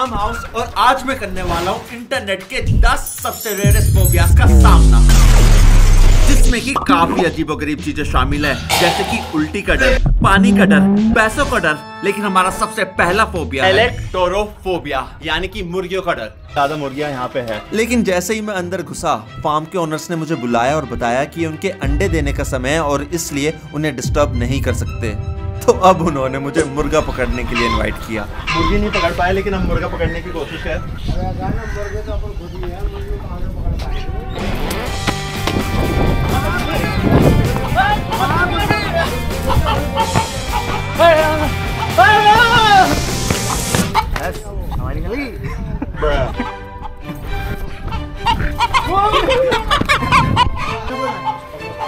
Farm house और आज मैं करने वाला हूँ इंटरनेट के 10 सबसे रेयरेस्ट फोबियाज का सामना, जिसमें कि काफी अजीबोगरीब चीजें शामिल है, जैसे कि उल्टी का डर, पानी का डर, पैसों का डर। लेकिन हमारा सबसे पहला फोबिया है इलेक्टोरोफोबिया, यानी कि मुर्गियों का डर। ज्यादा मुर्गियां यहाँ पे है। लेकिन जैसे ही मैं अंदर घुसा, फार्म के ओनर्स ने मुझे बुलाया और बताया कि उनके अंडे देने का समय है और इसलिए उन्हें डिस्टर्ब नहीं कर सकते। तो अब उन्होंने मुझे मुर्गा पकड़ने के लिए इनवाइट किया। मुर्गी नहीं पकड़ पाए, लेकिन हम मुर्गा पकड़ने की कोशिश है।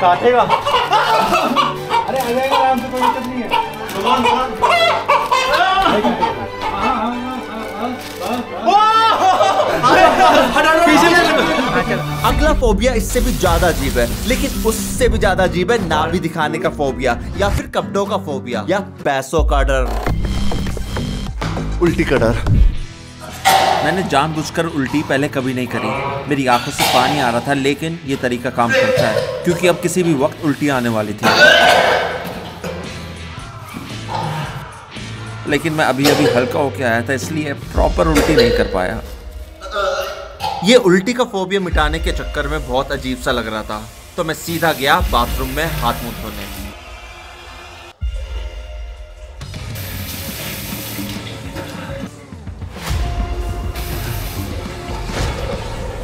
काटेगा। अरे आ जाएगा आराम से, कोई दिक्कत नहीं है। अगला फोबिया इससे भी ज्यादा अजीब है, लेकिन उससे भी ज्यादा अजीब है नाभि दिखाने का फोबिया, या फिर कपड़ों का फोबिया, या पैसों का डर। उल्टी का डर। मैंने जानबूझकर उल्टी पहले कभी नहीं करी, मेरी आंखों से पानी आ रहा था, लेकिन ये तरीका काम करता है क्योंकि अब किसी भी वक्त उल्टी आने वाली थी। लेकिन मैं अभी हल्का होके आया था, इसलिए प्रॉपर उल्टी नहीं कर पाया। ये उल्टी का फोबिया मिटाने के चक्कर में बहुत अजीब सा लग रहा था, तो मैं सीधा गया बाथरूम में हाथ मुंह धोने।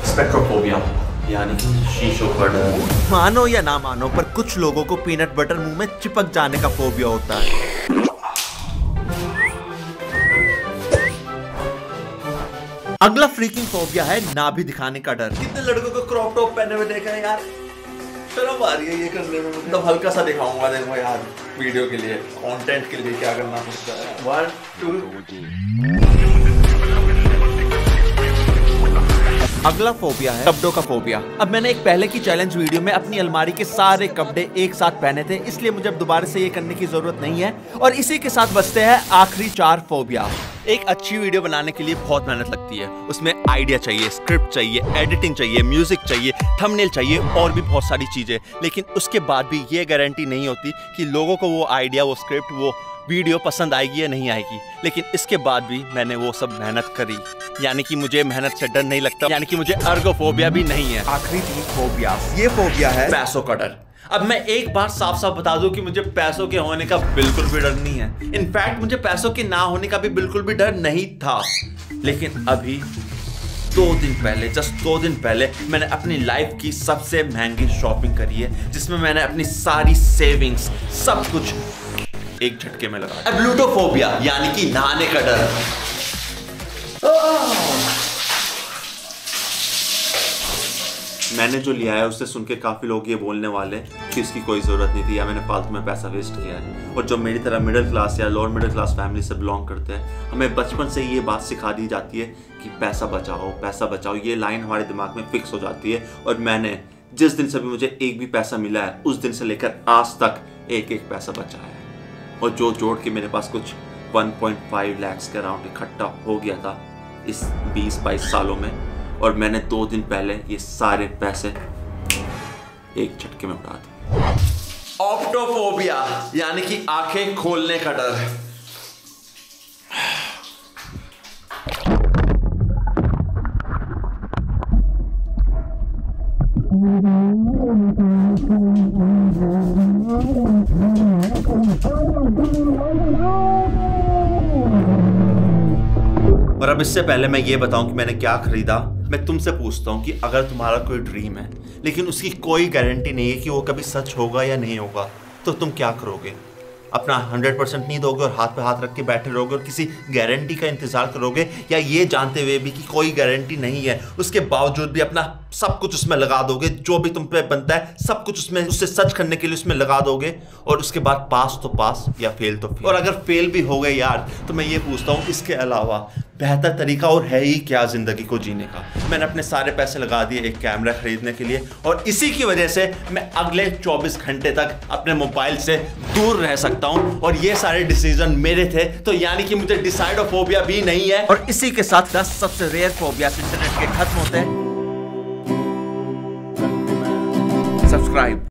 स्पेक्ट्रोफोबिया, यानी कि शीशों का डर। मानो या ना मानो, पर कुछ लोगों को पीनट बटर मुंह में चिपक जाने का फोबिया होता है। अगला फ्रीकिंग फोबिया है नाभि दिखाने का डर। कितने लड़कों को क्रॉप टॉप पहने हुए देखा है यार, शर्म आ रही है ये करने में। मतलब हल्का सा दिखाऊंगा, देखो यार, वीडियो के लिए, कंटेंट के लिए क्या करना पड़ता है। 1 2। अगला फोबिया है कपड़ों का फोबिया। अब मैंने एक पहले की चैलेंज वीडियो में अपनी अलमारी के सारे कपड़े एक साथ पहने थे, इसलिए मुझे अब दोबारा से ये करने की जरूरत नहीं है। और इसी के साथ बचते हैं आखिरी 4 फोबिया। एक अच्छी वीडियो बनाने के लिए बहुत मेहनत लगती है, उसमें आइडिया चाहिए, स्क्रिप्ट चाहिए, एडिटिंग चाहिए, म्यूजिक चाहिए, थंबनेल चाहिए और भी बहुत सारी चीजें। लेकिन उसके बाद भी ये गारंटी नहीं होती कि लोगों को वो आइडिया, वो स्क्रिप्ट, वो वीडियो पसंद आएगी या नहीं आएगी। लेकिन इसके बाद भी मैंने वो सब मेहनत करी, यानी कि मुझे मेहनत से डर नहीं लगता, यानी कि मुझे अर्गोफोबिया भी नहीं है। आखिरी 3 फोबिया। ये फोबिया है पैसों का डर। अब मैं एक बार साफ साफ बता दूं कि मुझे पैसों के होने का बिल्कुल भी डर नहीं है। इनफैक्ट मुझे पैसों के ना होने का भी बिल्कुल भी डर नहीं था। लेकिन अभी 2 दिन पहले, जस्ट 2 दिन पहले, मैंने अपनी लाइफ की सबसे महंगी शॉपिंग करी है, जिसमें मैंने अपनी सारी सेविंग्स, सब कुछ एक झटके में लगा। ब्लूटोफोबिया, यानी कि नहाने का डर। मैंने जो लिया है उससे सुन के काफी लोग ये बोलने वाले कि इसकी कोई जरूरत नहीं थी या मैंने फालतू में पैसा वेस्ट किया है। और जो मेरी तरह मिडिल क्लास या लोअर मिडिल क्लास फैमिली से बिलोंग करते हैं, हमें बचपन से ये बात सिखा दी जाती है कि पैसा बचाओ, पैसा बचाओ। ये लाइन हमारे दिमाग में फिक्स हो जाती है। और मैंने जिस दिन से भी मुझे एक भी पैसा मिला है, उस दिन से लेकर आज तक एक पैसा बचाया है। और जो जोड़ के मेरे पास कुछ 1.5 लाख के अराउंड इकट्ठा हो गया था इस 20-22 सालों में। और मैंने 2 दिन पहले ये सारे पैसे एक झटके में उड़ा दिए। ऑप्टोफोबिया, यानी कि आंखें खोलने का डर। और अब इससे पहले मैं ये बताऊं कि मैंने क्या खरीदा, मैं तुमसे पूछता हूं कि अगर तुम्हारा कोई ड्रीम है लेकिन उसकी कोई गारंटी नहीं है कि वो कभी सच होगा या नहीं होगा, तो तुम क्या करोगे? अपना 100% नहीं दोगे और हाथ पे हाथ रख के बैठे रहोगे और किसी गारंटी का इंतजार करोगे, या ये जानते हुए भी कि कोई गारंटी नहीं है उसके बावजूद भी अपना सब कुछ उसमें लगा दोगे, जो भी तुम पे बनता है सब कुछ उसमें उससे सच करने के लिए उसमें लगा दोगे, और उसके बाद पास तो पास या फेल तो फेल। और अगर फेल भी हो गए यार, तो मैं ये पूछता हूँ इसके अलावा बेहतर तरीका और है ही क्या जिंदगी को जीने का। मैंने अपने सारे पैसे लगा दिए एक कैमरा खरीदने के लिए, और इसी की वजह से मैं अगले 24 घंटे तक अपने मोबाइल से दूर रह सकता हूं, और ये सारे डिसीजन मेरे थे, तो यानी कि मुझे डिसाइडोफोबिया भी नहीं है। और इसी के साथ 10 सबसे रेयर फोबिया इंटरनेट के खत्म होते हैं। सब्सक्राइब।